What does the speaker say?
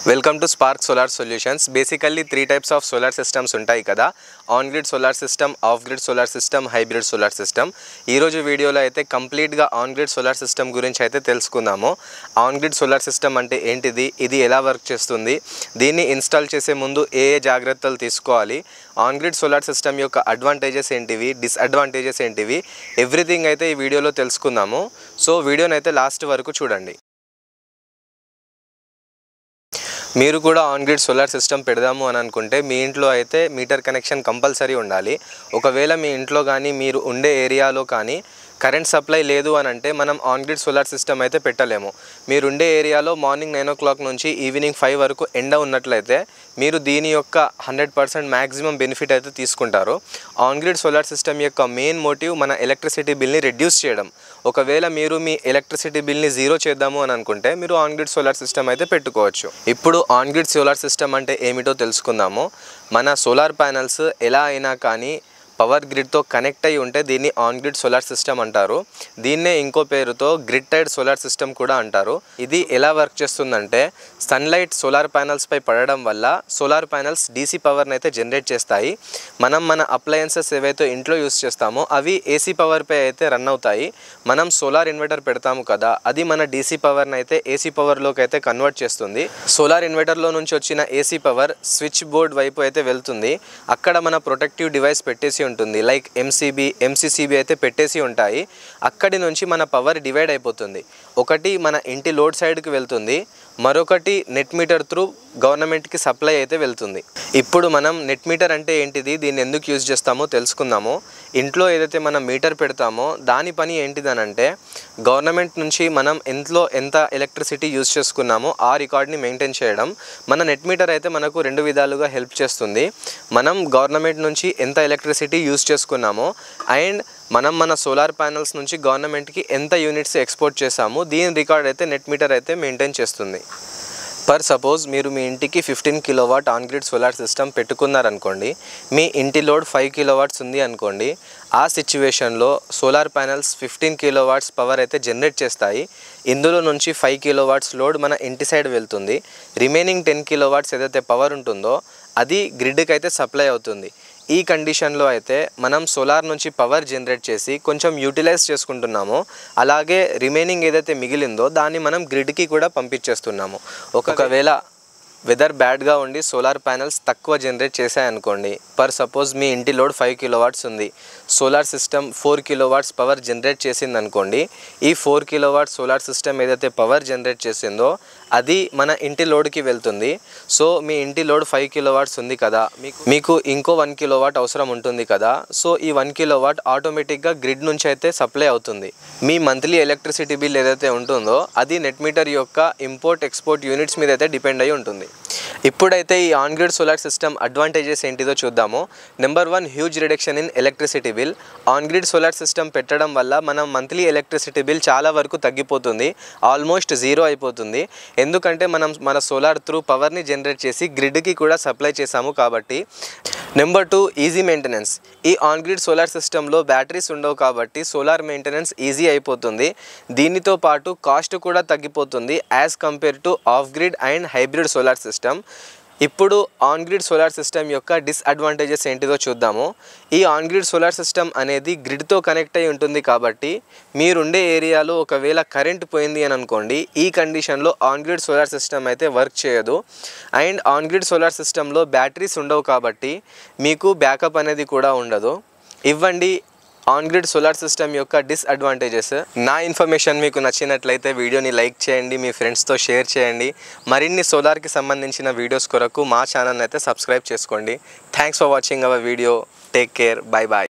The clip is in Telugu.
Welcome to spark solar solutions. Basically 3 types of solar systems ఉంటాయి కదా. On grid solar system, off grid solar system, hybrid solar system. ఈరోజు వీడియోలో అయితే కంప్లీట్గా ఆన్ గ్రిడ్ సోలార్ సిస్టమ్ గురించి అయితే తెలుసుకుందాము. ఆన్ గ్రిడ్ సోలార్ సిస్టమ్ అంటే ఏంటిది, ఇది ఎలా వర్క్ చేస్తుంది, దీన్ని ఇన్స్టాల్ చేసే ముందు ఏ జాగ్రత్తలు తీసుకోవాలి, ఆన్ గ్రిడ్ సోలార్ సిస్టమ్ యొక్క అడ్వాంటేజెస్ ఏంటివి, డిస్అడ్వాంటేజెస్ ఏంటివి, ఎవ్రీథింగ్ అయితే ఈ వీడియోలో తెలుసుకుందాము. సో వీడియోని అయితే లాస్ట్ వరకు చూడండి. మీరు కూడా ఆన్ గ్రిడ్ సోలార్ సిస్టమ్ పెడదాము అని అనుకుంటే మీ ఇంట్లో అయితే మీటర్ కనెక్షన్ కంపల్సరీ ఉండాలి. ఒకవేళ మీ ఇంట్లో కానీ మీరు ఉండే ఏరియాలో కానీ కరెంట్ సప్లై లేదు అని అంటే మనం ఆన్ గ్రిడ్ సోలార్ సిస్టమ్ అయితే పెట్టలేము. మీరుండే ఏరియాలో మార్నింగ్ 9 o'clock నుంచి ఈవినింగ్ 5 వరకు ఎండ ఉన్నట్లయితే మీరు దీని యొక్క 100% మ్యాక్సిమం బెనిఫిట్ అయితే తీసుకుంటారు. ఆన్ గ్రిడ్ సోలార్ సిస్టమ్ యొక్క మెయిన్ మోటివ్ మన ఎలక్ట్రిసిటీ బిల్ని రెడ్యూస్ చేయడం. ఒకవేళ మీరు మీ ఎలక్ట్రిసిటీ బిల్ని జీరో చేద్దాము అని అనుకుంటే మీరు ఆన్ గ్రిడ్ సోలార్ సిస్టమ్ అయితే పెట్టుకోవచ్చు. ఇప్పుడు ఆన్ గ్రిడ్ సోలార్ సిస్టమ్ అంటే ఏమిటో తెలుసుకుందాము. మన సోలార్ ప్యానల్స్ ఎలా అయినా కానీ పవర్ గ్రిడ్తో కనెక్ట్ అయి ఉంటే దీన్ని ఆన్ గ్రిడ్ సోలార్ సిస్టమ్ అంటారు. దీన్నే ఇంకో పేరుతో గ్రిడ్ టైడ్ సోలార్ సిస్టమ్ కూడా అంటారు. ఇది ఎలా వర్క్ చేస్తుందంటే సన్లైట్ సోలార్ ప్యానల్స్పై పడడం వల్ల సోలార్ ప్యానల్స్ డీసీ పవర్ని అయితే జనరేట్ చేస్తాయి. మన అప్లయన్సెస్ ఏవైతే ఇంట్లో యూస్ చేస్తామో అవి ఏసీ పవర్పై అయితే రన్ అవుతాయి. మనం సోలార్ ఇన్వర్టర్ పెడతాము కదా, అది మన డీసీ పవర్ని అయితే ఏసీ పవర్లోకి అయితే కన్వర్ట్ చేస్తుంది. సోలార్ ఇన్వర్టర్లో నుంచి వచ్చిన ఏసీ పవర్ స్విచ్ బోర్డ్ వైపు అయితే వెళ్తుంది. అక్కడ మన ప్రొటెక్టివ్ డివైస్ పెట్టేసి ఉంటుంది, లైక్ ఎంసీసీబీ అయితే పెట్టేసి ఉంటాయి. అక్కడి నుంచి మన పవర్ డివైడ్ అయిపోతుంది. ఒకటి మన ఇంటి లోడ్ సైడ్కి వెళ్తుంది, మరొకటి నెట్ మీటర్ త్రూ గవర్నమెంట్కి సప్లై అయితే వెళ్తుంది. ఇప్పుడు మనం నెట్ మీటర్ అంటే ఏంటిది, దీన్ని ఎందుకు యూజ్ చేస్తామో తెలుసుకుందాము. ఇంట్లో ఏదైతే మనం మీటర్ పెడతామో దాని పని ఏంటిదనంటే గవర్నమెంట్ నుంచి మనం ఇంట్లో ఎంత ఎలక్ట్రిసిటీ యూజ్ చేసుకున్నామో ఆ రికార్డ్ని మెయింటైన్ చేయడం. మన నెట్ మీటర్ అయితే మనకు 2 విధాలుగా హెల్ప్ చేస్తుంది. మనం గవర్నమెంట్ నుంచి ఎంత ఎలక్ట్రిసిటీ యూజ్ చేసుకున్నామో అండ్ మన సోలార్ ప్యానల్స్ నుంచి గవర్నమెంట్కి ఎంత యూనిట్స్ ఎక్స్పోర్ట్ చేసామో దీని రికార్డ్ అయితే నెట్ మీటర్ అయితే మెయింటైన్ చేస్తుంది. పర్ సపోజ్ మీరు మీ ఇంటికి 15 kilowatt on grid solar system పెట్టుకున్నారనుకోండి, మీ ఇంటి లోడ్ 5 కిలోవాట్స్ ఉంది అనుకోండి. ఆ సిచ్యువేషన్లో సోలార్ ప్యానల్స్ 15 కిలోవాట్స్ పవర్ అయితే జనరేట్ చేస్తాయి. ఇందులో నుంచి 5 కిలోవాట్స్ లోడ్ మన ఇంటి సైడ్ వెళ్తుంది. రిమైనింగ్ 10 కిలోవాట్స్ ఏదైతే పవర్ ఉంటుందో అది గ్రిడ్కి అయితే సప్లై అవుతుంది. ఈ కండిషన్లో అయితే మనం సోలార్ నుంచి పవర్ జనరేట్ చేసి కొంచెం యూటిలైజ్ చేసుకుంటున్నాము. అలాగే రిమైనింగ్ ఏదైతే మిగిలిందో దాన్ని మనం గ్రిడ్కి కూడా పంపించేస్తున్నాము. ఒకవేళ వెదర్ బ్యాడ్గా ఉండి సోలార్ ప్యానల్స్ తక్కువ జనరేట్ చేశాయనుకోండి, పర్ సపోజ్ మీ ఇంటి లోడ్ 5 కిలోవాట్స్ ఉంది, solar system 4 kilowatts power generate చేసింది అనుకోండి. ఈ 4 కిలోవాట్స్ సోలార్ సిస్టమ్ ఏదైతే పవర్ జనరేట్ చేసిందో అది మన ఇంటి లోడ్కి వెళ్తుంది. సో మీ ఇంటి లోడ్ 5 కిలోవాట్స్ ఉంది కదా, మీకు ఇంకో 1 కిలోవాట్ అవసరం ఉంటుంది కదా. సో ఈ 1 కిలోవాట్ ఆటోమేటిక్గా గ్రిడ్ నుంచి అయితే సప్లై అవుతుంది. మీ మంత్లీ ఎలక్ట్రిసిటీ బిల్ ఏదైతే ఉంటుందో అది నెట్ మీటర్ యొక్క ఇంపోర్ట్ ఎక్స్పోర్ట్ యూనిట్స్ మీద అయితే డిపెండ్ అయి ఉంటుంది. ఇప్పుడైతే ఈ on grid solar system advantages ఏంటిదో చూద్దాము. Number 1, huge reduction in electricity bill. On grid solar system పెట్టడం వల్ల మనం మంత్లీ ఎలక్ట్రిసిటీ బిల్ చాలా వరకు తగ్గిపోతుంది, ఆల్మోస్ట్ 0 అయిపోతుంది. ఎందుకంటే మన సోలార్ త్రూ పవర్ని జనరేట్ చేసి గ్రిడ్కి కూడా సప్లై చేసాము కాబట్టి. Number 2, easy maintenance. ఈ ఆన్ గ్రిడ్ సోలార్ సిస్టంలో బ్యాటరీస్ ఉండవు కాబట్టి సోలార్ మెయింటెనెన్స్ ఈజీ అయిపోతుంది. దీనితో పాటు కాస్ట్ కూడా తగ్గిపోతుంది as compare to off grid and hybrid solar system. ఇప్పుడు ఆన్ గ్రిడ్ సోలార్ సిస్టమ్ యొక్క డిస్అడ్వాంటేజెస్ ఏంటిదో చూద్దాము. ఈ ఆన్ గ్రిడ్ సోలార్ సిస్టమ్ అనేది గ్రిడ్తో కనెక్ట్ అయి ఉంటుంది కాబట్టి మీరుండే ఏరియాలో ఒకవేళ కరెంట్ పోయింది అని అనుకోండి, ఈ కండిషన్లో ఆన్ గ్రిడ్ సోలార్ సిస్టమ్ అయితే వర్క్ చేయదు. అండ్ ఆన్ గ్రిడ్ సోలార్ సిస్టంలో బ్యాటరీస్ ఉండవు కాబట్టి మీకు బ్యాకప్ అనేది కూడా ఉండదు. ఇవ్వండి ఆన్ గ్రిడ్ సోలార్ సిస్టమ్ యొక్క డిస్అడ్వాంటేజెస్. నా ఇన్ఫర్మేషన్ మీకు నచ్చినట్లయితే వీడియోని లైక్ చేయండి, మీ ఫ్రెండ్స్తో షేర్ చేయండి. మరిన్ని సోలార్కి సంబంధించిన వీడియోస్ కొరకు మా ఛానల్ అయితే సబ్స్క్రైబ్ చేసుకోండి. Thanks for watching our video. Take care. Bye bye.